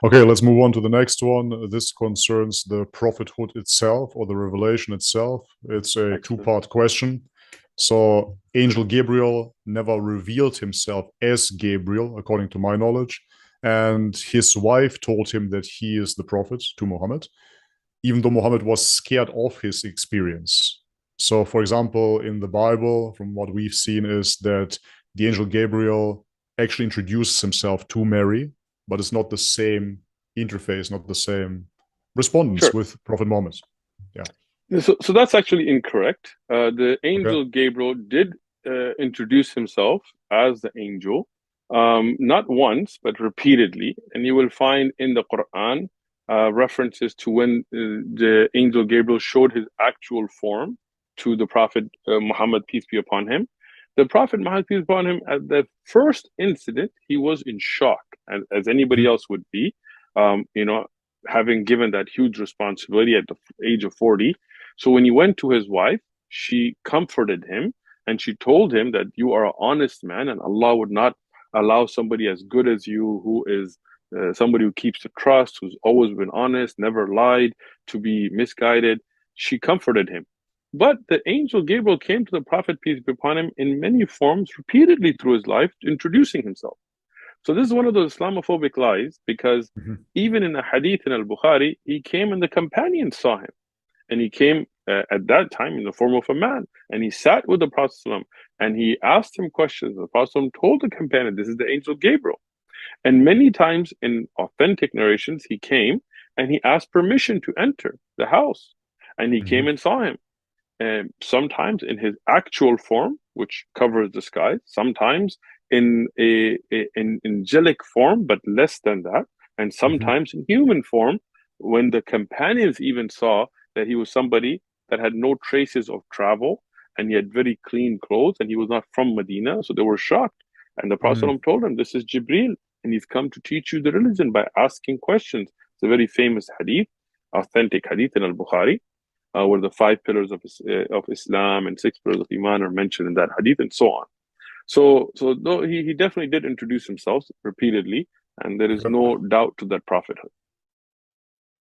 Okay, let's move on to the next one. This concerns the prophethood itself or the revelation itself. It's a Excellent. two-part question. So, Angel Gabriel never revealed himself as Gabriel, according to my knowledge. And his wife told him that he is the prophet to Muhammad, even though Muhammad was scared of his experience. So, for example, in the Bible, from what we've seen, is that the angel Gabriel actually introduces himself to Mary, but it's not the same interface, not the same respondence Sure. with Prophet Muhammad. Yeah. So that's actually incorrect. The Okay. angel Gabriel did introduce himself as the angel, not once, but repeatedly. And you will find in the Quran references to when the angel Gabriel showed his actual form to the Prophet Muhammad, peace be upon him. The Prophet Muhammad, peace be upon him, at the first incident, he was in shock, as anybody Mhm. else would be, you know, having given that huge responsibility at the age of 40. So when he went to his wife, she comforted him and she told him that you are an honest man and Allah would not allow somebody as good as you, who is somebody who keeps the trust, who's always been honest, never lied, to be misguided. She comforted him. But the angel Gabriel came to the Prophet, peace be upon him, in many forms, repeatedly through his life, introducing himself. So this is one of those Islamophobic lies, because Mhm. even in a hadith in Al Bukhari, he came and the companions saw him. And he came at that time in the form of a man. And he sat with the Prophet ﷺ and he asked him questions. The Prophet ﷺ told the companion, this is the angel Gabriel. And many times in authentic narrations, he came and he asked permission to enter the house. And he came Mhm. and saw him. And sometimes in his actual form, which covers the sky, sometimes in in angelic form, but less than that, and Mhm. sometimes in human form, when the companions even saw that he was somebody that had no traces of travel and he had very clean clothes and he was not from Medina, so they were shocked. And the Prophet Mhm. ﷺ told them, this is Jibril, and he's come to teach you the religion by asking questions. It's a very famous hadith, authentic hadith in Al Bukhari, where the five pillars of Islam and six pillars of Iman are mentioned in that hadith, and so on. So no, he definitely did introduce himself repeatedly, and there is Okay. no doubt to that prophethood.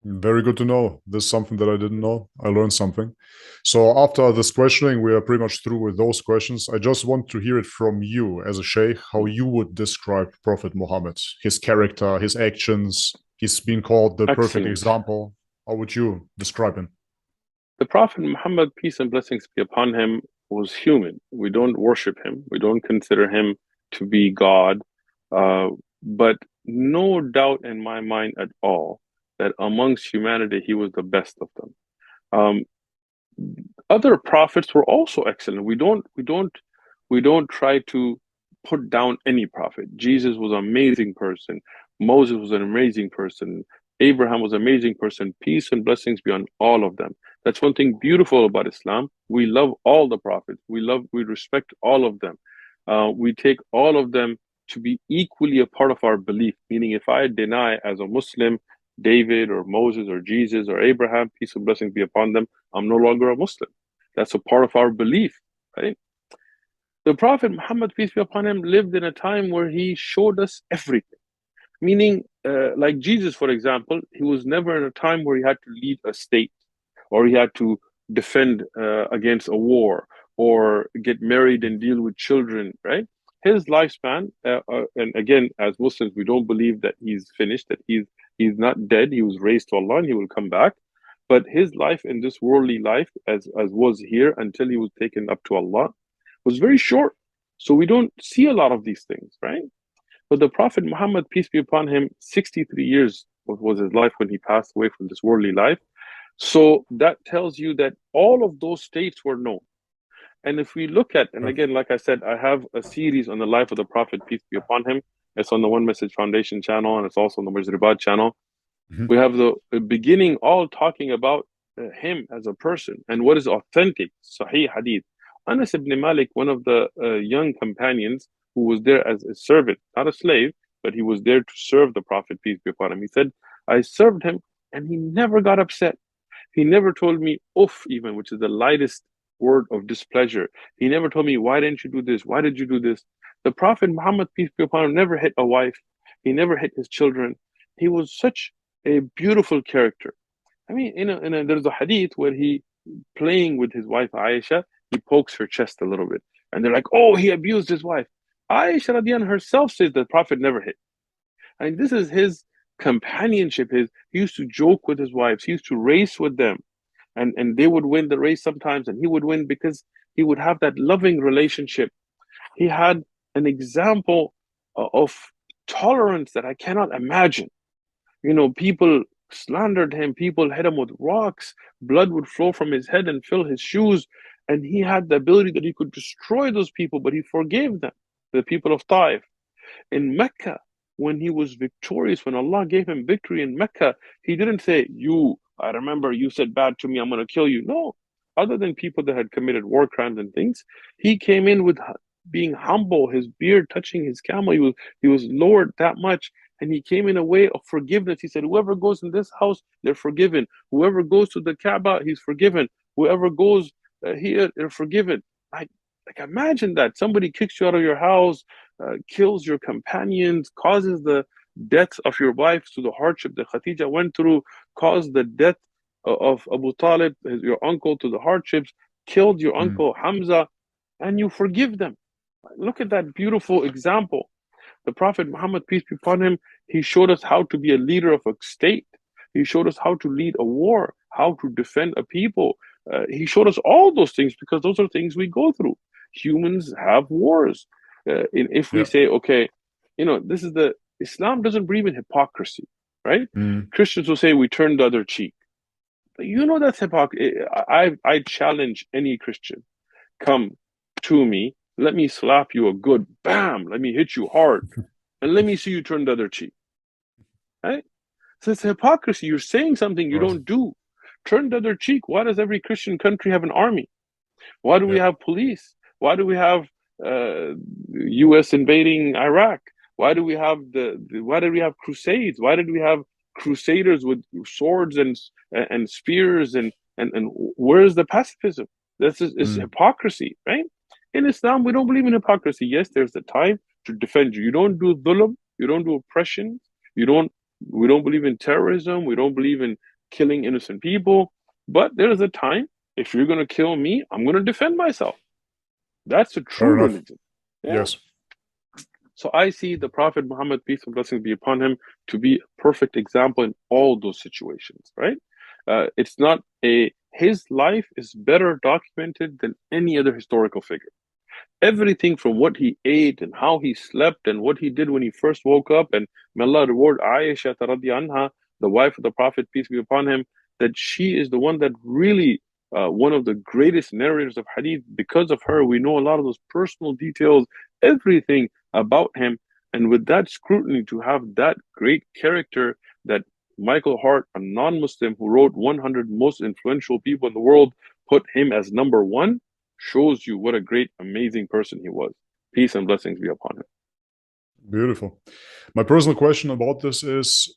Very good to know. This is something that I didn't know. I learned something. So after this questioning, we are pretty much through with those questions. I just want to hear it from you as a sheikh, how you would describe Prophet Muhammad, his character, his actions. He's been called the perfect Excellent. example. How would you describe him? The Prophet Muhammad, peace and blessings be upon him, was human. We don't worship him. We don't consider him to be God. But no doubt in my mind at all that amongst humanity, he was the best of them. Um, Other prophets were also excellent. We don't try to put down any prophet. Jesus was an amazing person. Moses was an amazing person. Abraham was an amazing person. Peace and blessings be on all of them. That's one thing beautiful about Islam. We love all the prophets. We respect all of them. We take all of them to be equally a part of our belief. Meaning, if I deny as a Muslim David or Moses or Jesus or Abraham, peace and blessings be upon them, I'm no longer a Muslim. That's a part of our belief, right? The Prophet Muhammad, peace be upon him, lived in a time where he showed us everything. Meaning, like Jesus, for example, he was never in a time where he had to lead a state or he had to defend against a war or get married and deal with children, right? His lifespan, and again, as Muslims, we don't believe that he's finished, that he's not dead. He was raised to Allah and he will come back. But his life in this worldly life, as was here until he was taken up to Allah, was very short. So we don't see a lot of these things, right? But the Prophet Muhammad, peace be upon him, 63 years was his life when he passed away from this worldly life. So that tells you that all of those states were known. And if we look at, and Yeah. again, like I said, I have a series on the life of the Prophet, peace be upon him. It's on the One Message Foundation channel and it's also on the Mujribad channel. Mhm. We have the beginning all talking about him as a person and what is authentic, Sahih Hadith. Anas ibn Malik, one of the young companions who was there as a servant, not a slave, but he was there to serve the Prophet, peace be upon him. He said, I served him and he never got upset. He never told me uff, even, which is the lightest word of displeasure. He never told me, why didn't you do this? Why did you do this? The Prophet Muhammad, peace be upon him, never hit a wife. He never hit his children. He was such a beautiful character. I mean, there's a hadith where he playing with his wife Aisha, he pokes her chest a little bit, and they're like, "Oh, he abused his wife." Aisha radiyan herself says the Prophet never hit. And this is his companionship. He used to joke with his wives. He used to race with them, and they would win the race sometimes, and he would win because he would have that loving relationship. He had an example of tolerance that I cannot imagine. People slandered him, people hit him with rocks, blood would flow from his head and fill his shoes. And he had the ability that he could destroy those people, but he forgave them, the people of Taif. In Mecca, when he was victorious, when Allah gave him victory in Mecca, he didn't say, I remember you said bad to me, I'm going to kill you. No, other than people that had committed war crimes and things, he came in with being humble, his beard touching his camel. He was lowered that much. And he came in a way of forgiveness. He said, whoever goes in this house, they're forgiven. Whoever goes to the Kaaba, he's forgiven. Whoever goes here, they're forgiven. Like imagine that somebody kicks you out of your house, kills your companions, causes the death of your wife through the hardship that Khadija went through, caused the death of Abu Talib, your uncle, to the hardships, killed your uncle Hamza, and you forgive them. Look at that beautiful example. The Prophet Muhammad, peace be upon him, he showed us how to be a leader of a state. He showed us how to lead a war, how to defend a people. He showed us all those things because those are things we go through. Humans have wars. If we say, okay, this is Islam doesn't believe in hypocrisy, right? Christians will say we turn the other cheek. But that's hypocrisy. I challenge any Christian. Come to me, let me slap you a good bam, let me hit you hard, and let me see you turn the other cheek. Right? So it's hypocrisy. You're saying something you don't do. Turn the other cheek. Why does every Christian country have an army? Why do we have police? Why do we have U.S. invading Iraq? Why do we have crusades? Why did we have crusaders with swords and spears and where's the pacifism? This is hypocrisy, right? In Islam, we don't believe in hypocrisy. Yes, there's the time to defend you. You don't do dhulm, you don't do oppression, we don't believe in terrorism, we don't believe in killing innocent people. But there is a time, if you're going to kill me, I'm going to defend myself. That's a true religion. Yeah. Yes. So I see the Prophet Muhammad, peace and blessings be upon him, to be a perfect example in all those situations, right? It's not his life is better documented than any other historical figure. Everything from what he ate and how he slept and what he did when he first woke up, and may Allah reward Aisha anha, the wife of the Prophet, peace be upon him, that she is the one that really one of the greatest narrators of hadith. Because of her, we know a lot of those personal details, everything about him. And with that scrutiny, to have that great character, that Michael Hart, a non-Muslim who wrote 100 most influential people in the world, put him as number one, shows you what a great, amazing person he was. Peace and blessings be upon him. Beautiful. My personal question about this is,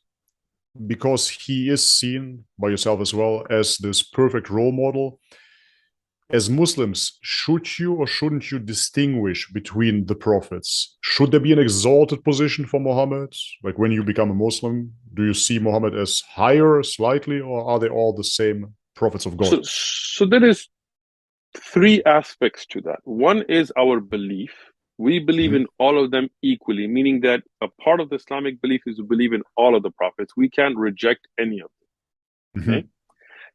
because he is seen by yourself as well as this perfect role model, as Muslims, should you or shouldn't you distinguish between the prophets? Should there be an exalted position for Muhammad? Like when you become a Muslim, do you see Muhammad as higher slightly, or are they all the same prophets of God? So there is three aspects to that. One is our belief. We believe in all of them equally, meaning that a part of the Islamic belief is to believe in all of the prophets. We can't reject any of them. Okay?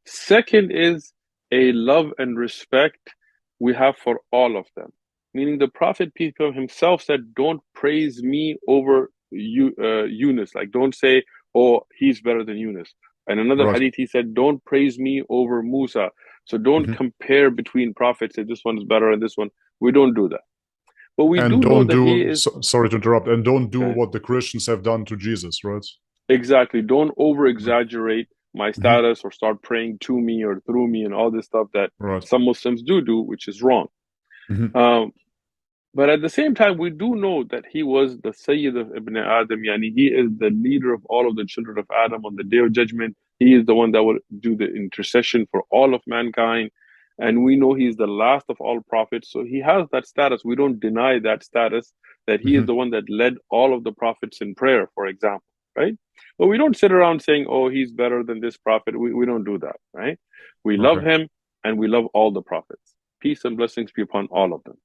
Second is a love and respect we have for all of them. Meaning the Prophet, peace be upon him, himself said, don't praise me over Yunus. Like, don't say, oh, he's better than Yunus. And another hadith, he said, don't praise me over Musa. So don't compare between prophets, say this one is better and this one. We don't do that. But we do know that he is... Sorry to interrupt. And don't do what the Christians have done to Jesus, right? Exactly. Don't over-exaggerate my status or start praying to me or through me and all this stuff that some Muslims do, which is wrong. But at the same time, we do know that he was the Sayyid of Ibn Adam. Yani he is the leader of all of the children of Adam on the Day of Judgment. He is the one that will do the intercession for all of mankind. And we know he's the last of all prophets. So he has that status. We don't deny that status, that he is the one that led all of the prophets in prayer, for example, right? But we don't sit around saying, oh, he's better than this prophet. We don't do that, right? We love Okay. him and we love all the prophets. Peace and blessings be upon all of them.